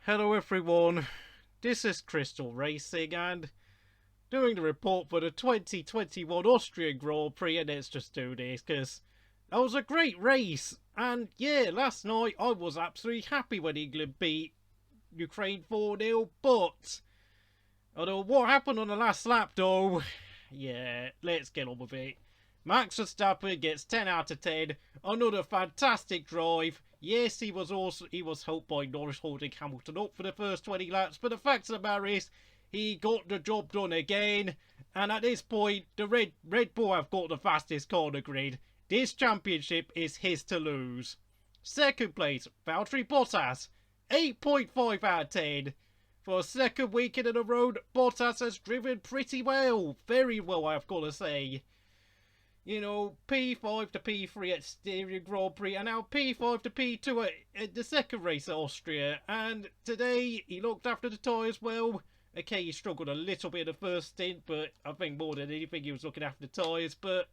Hello everyone, this is Crystal Racing and doing the report for the 2021 Austrian Grand Prix, and let's just do this because that was a great race. And yeah, last night I was absolutely happy when England beat Ukraine 4-0, but although what happened on the last lap though, yeah, let's get on with it. Max Verstappen gets 10 out of 10. Another fantastic drive. Yes, he was helped by Norris holding Hamilton up for the first 20 laps, but the fact of the matter is, he got the job done again. And at this point, the Red Bull have got the fastest car on the grid. This championship is his to lose. Second place, Valtteri Bottas, 8.5 out of 10. For a second weekend in a row, Bottas has driven pretty well. Very well, I've got to say. You know, P5 to P3 at Austrian Grand Prix, and now P5 to P2 at the second race at Austria. And today, he looked after the tyres well. Okay, he struggled a little bit in the first stint, but I think more than anything, he was looking after the tyres. But,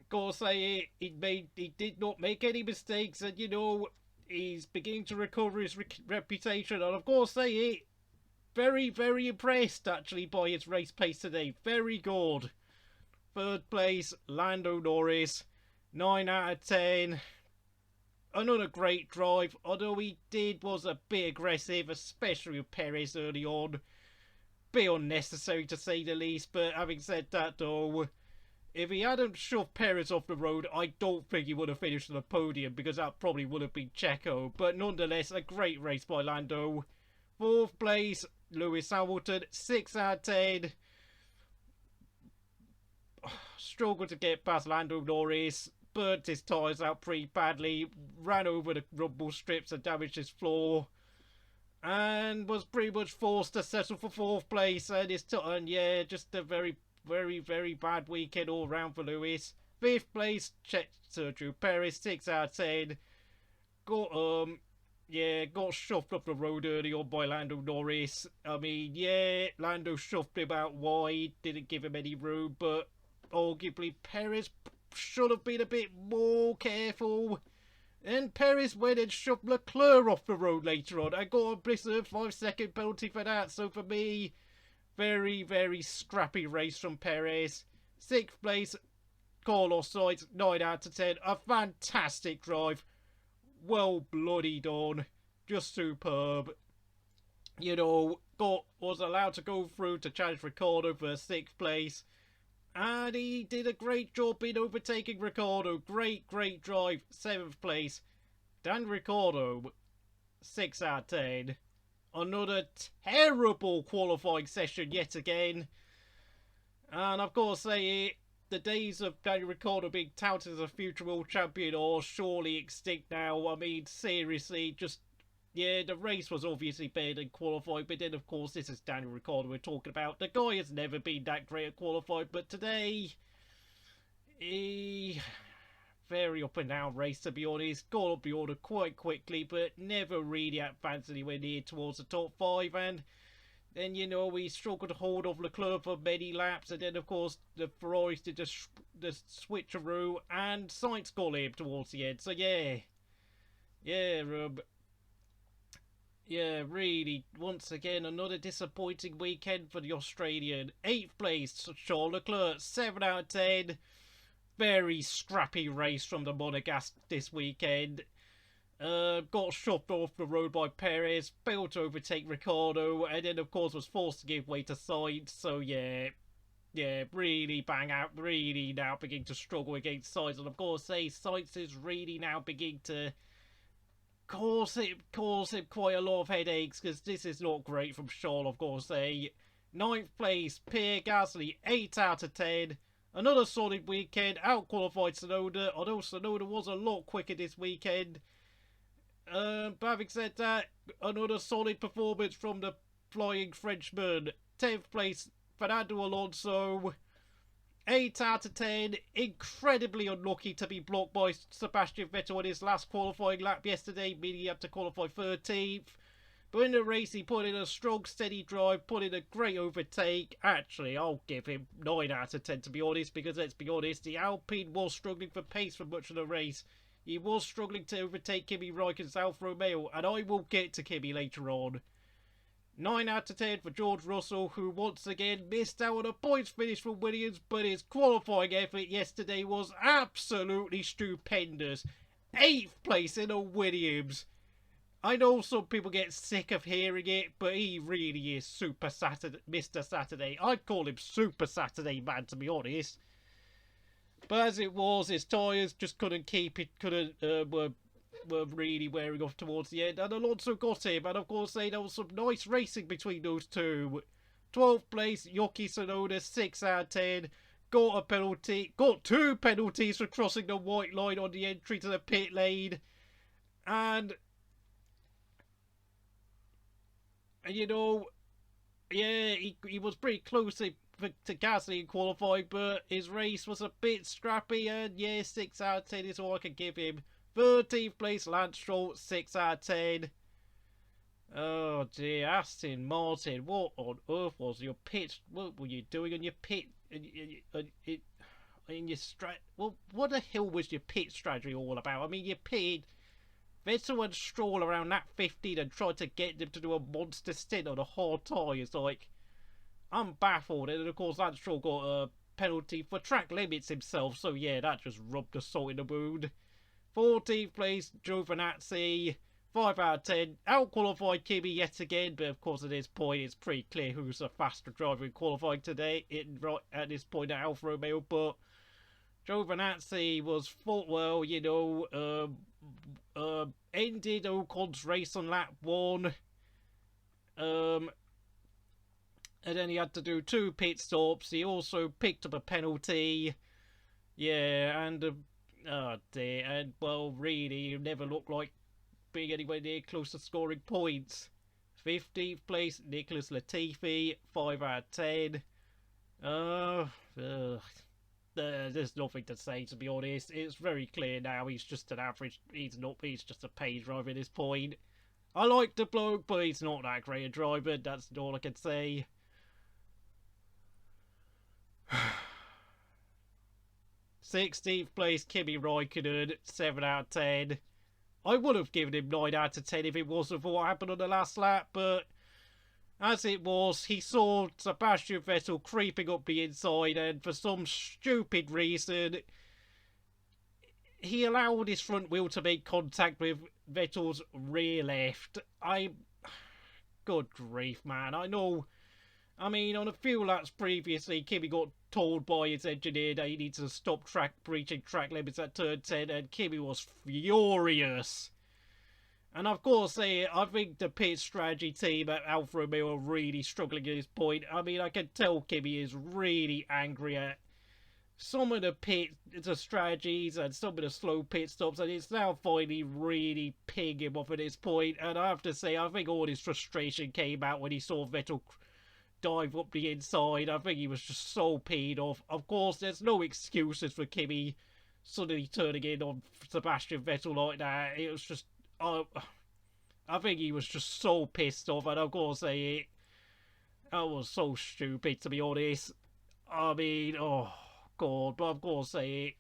gotta say, he did not make any mistakes, and, you know, he's beginning to recover his reputation. And I've got to say, very, very impressed, actually, by his race pace today. Very good. Third place, Lando Norris, 9 out of 10. Another great drive, although he was a bit aggressive, especially with Perez early on. Bit unnecessary to say the least, but having said that though, if he hadn't shoved Perez off the road, I don't think he would have finished on the podium, because that probably would have been Checo. But nonetheless, a great race by Lando. Fourth place, Lewis Hamilton, 6 out of 10. Struggled to get past Lando Norris, burnt his tyres out pretty badly, ran over the rumble strips and damaged his floor, and was pretty much forced to settle for fourth place. And yeah, just a very, very, very bad weekend all round for Lewis. Fifth place, Sergio Perez, 6 out of 10. Got shoved off the road early on by Lando Norris. I mean, yeah, Lando shoved him out wide, didn't give him any room, but arguably Perez should have been a bit more careful. And Perez went and shoved Leclerc off the road later on. I got a blizzard 5-second penalty for that. So for me, very, very scrappy race from Perez. Sixth place, Carlos Sainz, 9 out of 10. A fantastic drive. Well bloody done. Just superb. You know, was allowed to go through to challenge Ricciardo for 6th place. And he did a great job in overtaking Ricciardo. Great, great drive. 7th place. Dan Ricciardo, 6 out of 10. Another terrible qualifying session yet again. And I've got to say, the days of Daniel Ricciardo being touted as a future world champion are surely extinct now. I mean, seriously, yeah, the race was obviously better than qualifying, but then, of course, this is Daniel Ricciardo we're talking about. The guy has never been that great at qualifying, but today, very up and down race, to be honest. Got up the order quite quickly, but never really advanced anywhere near towards the top 5, and then, you know, we struggled to hold off Leclerc for many laps, and then, of course, the Ferraris did the switcheroo, and Sainz got him towards the end, so yeah. Yeah, really, once again, another disappointing weekend for the Australian. 8th place, Charles Leclerc, 7 out of 10. Very scrappy race from the Monegasque this weekend. Got shoved off the road by Perez, failed to overtake Ricciardo, and then, of course, was forced to give way to Sainz. So, yeah, really bang out, really now beginning to struggle against Sainz. And, of course, Sainz is really now beginning to cause him quite a lot of headaches, because this is not great from Charles, of course. 9th place, Pierre Gasly, 8 out of 10. Another solid weekend, out-qualified Tsunoda, although Tsunoda was a lot quicker this weekend. But having said that, another solid performance from the Flying Frenchman. 10th place, Fernando Alonso, 8 out of 10. Incredibly unlucky to be blocked by Sebastian Vettel on his last qualifying lap yesterday, meaning he had to qualify 13th. But in the race, he put in a strong, steady drive, put in a great overtake. Actually, I'll give him 9 out of 10, to be honest, because let's be honest, the Alpine was struggling for pace for much of the race. He was struggling to overtake Kimi Räikkönen's Alfa Romeo, and I will get to Kimi later on. 9 out of 10 for George Russell, who once again missed out on a points finish for Williams, but his qualifying effort yesterday was absolutely stupendous. 8th place in a Williams. I know some people get sick of hearing it, but he really is Super Saturday, Mr. Saturday. I'd call him Super Saturday Man, to be honest. But as it was, his tyres just couldn't keep it, were really wearing off towards the end, and Alonso got him, and of course there was some nice racing between those two. 12th place, Yuki Tsunoda, 6 out of 10, got a penalty, got 2 penalties for crossing the white line on the entry to the pit lane, and you know, yeah, he was pretty close to Gasly in qualifying, but his race was a bit scrappy, and yeah, 6 out of 10 is all I can give him. 13th place, Lance Stroll, 6 out of 10. Oh dear, Aston Martin, what on earth was your pit? What were you doing on your pit? In your well, what the hell was your pit strategy all about? I mean, you pitted Vettel and Stroll around that 15 and tried to get them to do a monster stint on a hard tyres. Like, I'm baffled. And of course, Lance Stroll got a penalty for track limits himself. So yeah, that just rubbed the salt in the wound. 14th place, Giovinazzi, 5 out of 10. Out-qualified Kimi yet again, but of course at this point it's pretty clear who's a faster driver in qualifying today right at this point at Alfa Romeo. But Giovinazzi was, well, you know, ended Ocon's race on lap 1. And then he had to do 2 pit stops. He also picked up a penalty. Yeah, and oh dear, and well, really, you never looked like being anywhere near close to scoring points. 15th place, Nicholas Latifi, 5 out of 10. There's nothing to say, to be honest. It's very clear now he's just an average, he's just a paid driver at this point. I like the bloke, but he's not that great a driver, that's all I can say. 16th place, Kimi Räikkönen, 7 out of 10. I would have given him 9 out of 10 if it wasn't for what happened on the last lap, but as it was, he saw Sebastian Vettel creeping up the inside, and for some stupid reason, he allowed his front wheel to make contact with Vettel's rear left. Good grief, man. I know. I mean, on a few laps previously, Kimi got told by his engineer that he needs to stop breaching track limits at turn 10, and Kimi was furious. And of course, I think the pit strategy team at Alfa Romeo are really struggling at this point. I mean, I can tell Kimi is really angry at some of the strategies and some of the slow pit stops, and it's now finally really pinging him off at this point. And I have to say, I think all his frustration came out when he saw Vettel dive up the inside. I think he was just so peed off. Of course, there's no excuses for Kimi suddenly turning in on Sebastian Vettel like that. It was just, I think he was just so pissed off, and I've got to say it. That was so stupid, to be honest. I mean, oh god, but I've got to say it.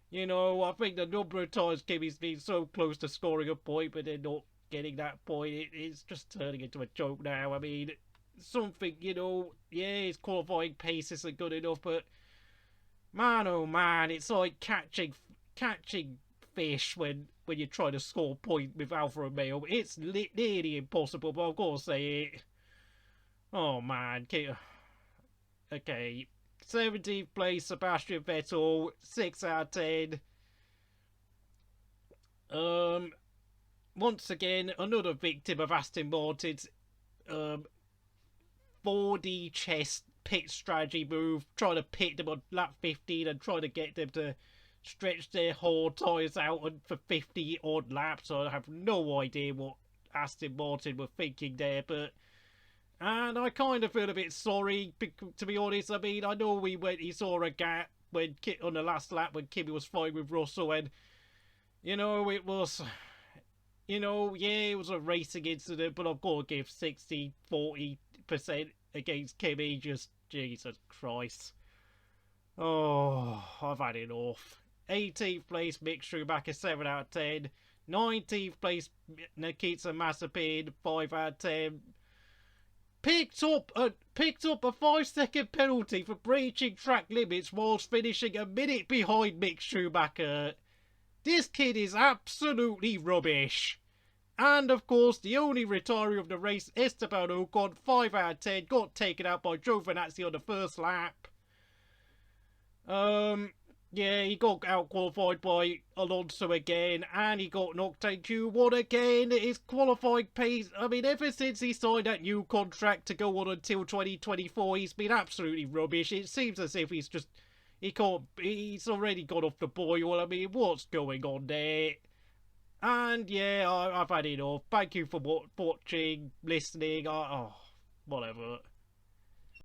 You know, I think the number of times Kimi's been so close to scoring a point, but then not getting that point, it's just turning into a joke now. I mean, something, you know, yeah, his qualifying pace isn't good enough, but man, oh man, it's like catching fish when you try to score a point with Alfa Romeo. It's nearly impossible, but I've got to say it. Oh man, okay, 17th place, Sebastian Vettel, 6 out of 10. Once again, another victim of Aston Martin's 4D chess pit strategy move, trying to pit them on lap 15 and trying to get them to stretch their hard tyres out for 50 odd laps. I have no idea what Aston Martin were thinking there, and I kind of feel a bit sorry, to be honest. I mean, I know he saw a gap on the last lap when Kimi was fighting with Russell, and you know, it was, you know, yeah, it was a racing incident, but I've got to give 60-40% against Kimi. Just Jesus Christ. Oh, I've had enough. 18th place, Mick Schumacher, 7 out of 10. 19th place, Nikita Mazepin, 5 out of 10. Picked up a 5-second penalty for breaching track limits whilst finishing a minute behind Mick Schumacher. This kid is absolutely rubbish. And of course, the only retiree of the race, Esteban Ocon, 5 out of 10, got taken out by Giovinazzi on the first lap. Yeah, he got out-qualified by Alonso again, and he got knocked out Q1 again. His qualifying pace, I mean, ever since he signed that new contract to go on until 2024, he's been absolutely rubbish. It seems as if he's already got off the boil. I mean, what's going on there? And yeah, I've had enough. Thank you for watching, listening. Whatever.